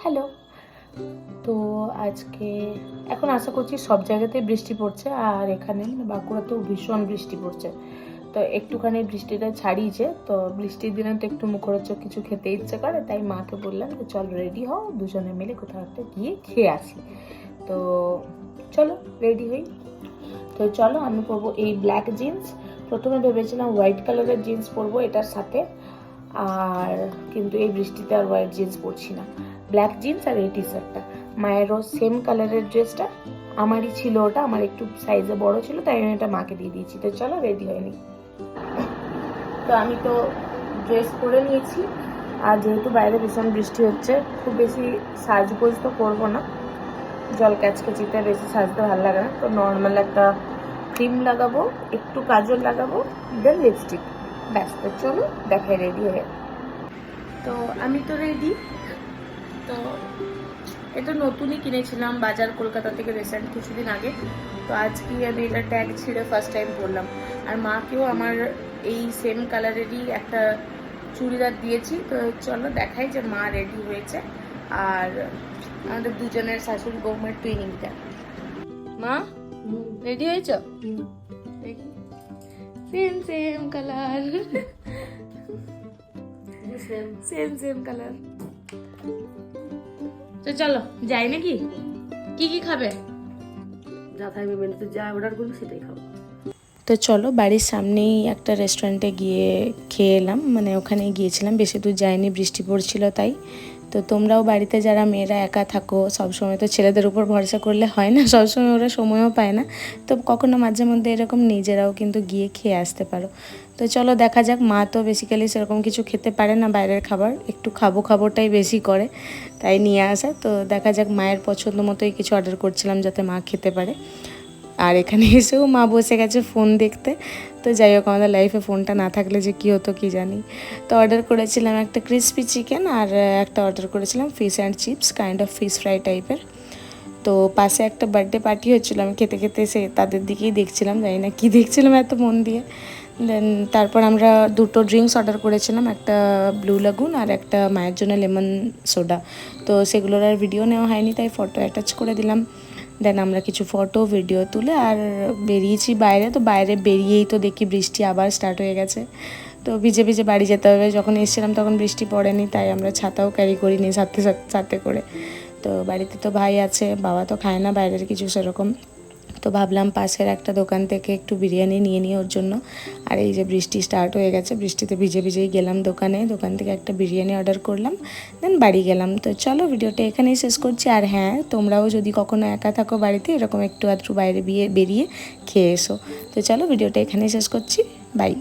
Hello. তো আজকে এখন আশা করছি সব জায়গাতেই বৃষ্টি পড়ছে, আর এখানে বাঁকুড়াতেও ভীষণ বৃষ্টি পড়ছে। তো একটুখানি বৃষ্টিটা ছাড়িয়েছে, তো বৃষ্টির দিনে তো একটু মুখরোচক কিছু খেতে ইচ্ছে করে, তাই মাকে বললাম যে চল রেডি হও, দুজনে মিলে কোথাও একটা গিয়ে খেয়ে আসি। তো চলো রেডি হই। তো চলো, আমি পরবো এই ব্ল্যাক জিন্স। প্রথমে ভেবেছিলাম হোয়াইট কালারের জিন্স পরবো এটার সাথে, আর কিন্তু এই বৃষ্টিতে আর হোয়াইট জিন্স পরছি না, ব্ল্যাক জিন্স আর এই টি শার্টটা। মায়েরও সেম কালারের ড্রেসটা, আমারই ছিল ওটা, আমার একটু সাইজে বড় ছিল, তাই আমি এটা মাকে দিয়ে দিয়েছি। তো চলো রেডি হয়নি। তো আমি তো ড্রেস পরে নিয়েছি, আর যেহেতু বাইরে ভীষণ বৃষ্টি হচ্ছে, খুব বেশি সাজগোজ তো করবো না, জল ক্যাচকেচিতে বেশি সাজতে ভালো লাগে না। তো নর্মাল একটা ক্রিম লাগাবো, একটু কাজল লাগাবো, দেন লিপস্টিক, ব্যাস। তো চলো দেখাই রেডি হয়ে। তো আমি তো রেডি। তো এটা নতুনই কিনেছিলাম বাজার, কলকাতা থেকে, রিসেন্ট কিছুদিন আগে। তো আজকে আমি এটা ট্যাগ ছিঁড়ে ফার্স্ট টাইম পরলাম। আর মাকেও আমার এই সেম কালারেরই একটা চুড়িদার দিয়েছি। তো চলো দেখাই যে মা রেডি হয়েছে, আর আমাদের দুজনের শাশুড়ি বৌমার টুইনিংটা। মা রেডি হয়েছ? Same same colour, same same colour. তো চলো যাই নাকি? কি কি খাবে? যা থাকবে মেনুতে, যা অর্ডার করবো সেটাই খাবো। তো চলো, বাড়ির সামনেই একটা রেস্টুরেন্টে গিয়ে খেয়ে এলাম, মানে ওখানে গিয়েছিলাম, বেশি দূর যাইনি, বৃষ্টি পড়ছিল তাই। তো তোমরাও বাড়িতে যারা মেয়েরা একা থাকো, সবসময় তো ছেলেদের উপর ভরসা করলে হয় না, সবসময় ওরা সময়ও পায় না, তো কখনো মাঝে মধ্যে এরকম নিজেরাও কিন্তু গিয়ে খেয়ে আসতে পারো। তো চলো দেখা যাক। মা তো বেসিক্যালি সেরকম কিছু খেতে পারে না বাইরের খাবার, একটু খাবোটাই বেশি করে, তাই নিয়ে আসা। তো দেখা যাক, মায়ের পছন্দ মতোই কিছু অর্ডার করছিলাম যাতে মা খেতে পারে। আর এখানে এসেও মা বসে গেছে ফোন দেখতে। তো যাই হোক, আমাদের লাইফে ফোনটা না থাকলে যে কী হতো কি জানি। তো অর্ডার করেছিলাম একটা ক্রিসপি চিকেন, আর একটা অর্ডার করেছিলাম fish and chips, kind of fish fry টাইপের। তো পাশে একটা বার্থডে পার্টি হচ্ছিলো, আমি খেতে খেতে সে তাদের দিকেই দেখছিলাম, জানি না কী দেখছিলাম এত মন দিয়ে। দেন তারপর আমরা দুটো ড্রিঙ্কস অর্ডার করেছিলাম, একটা ব্লু লাগুন আর একটা মায়ের জন্য লেমন সোডা। তো সেগুলোর আর ভিডিও নেওয়া হয়নি, তাই ফটো অ্যাটাচ করে দিলাম। দেন আমরা কিছু ফটো ভিডিও তুলে আর বেরিয়েছি বাইরে। তো বাইরে বেরিয়েই তো দেখি বৃষ্টি আবার স্টার্ট হয়ে গেছে। তো ভিজে ভিজে বাড়ি যেতে হবে। যখন এসেছিলাম তখন বৃষ্টি পড়েনি, তাই আমরা ছাতাও ক্যারি করিনি সাথে সাথে করে। তো বাড়িতে তো ভাই আছে, বাবা তো খায় না বাইরের কিছু সেরকম। তো ভাবলাম পাশের একটা দোকান থেকে একটু বিরিয়ানি নিয়ে নিই ওর জন্য। আর এই যে বৃষ্টি স্টার্ট হয়ে গেছে, বৃষ্টিতে ভিজে ভিজেই গেলাম দোকান থেকে একটা বিরিয়ানি অর্ডার করলাম, দেন বাড়ি গেলাম। তো চলো ভিডিওটা এখানেই শেষ করছি। আর হ্যাঁ, তোমরাও যদি কখনো একা থাকো বাড়িতে, এরকম একটু আধটু বাইরে বেরিয়ে খেয়ে এসো। তো চলো ভিডিওটা এখানেই শেষ করছি, বাই।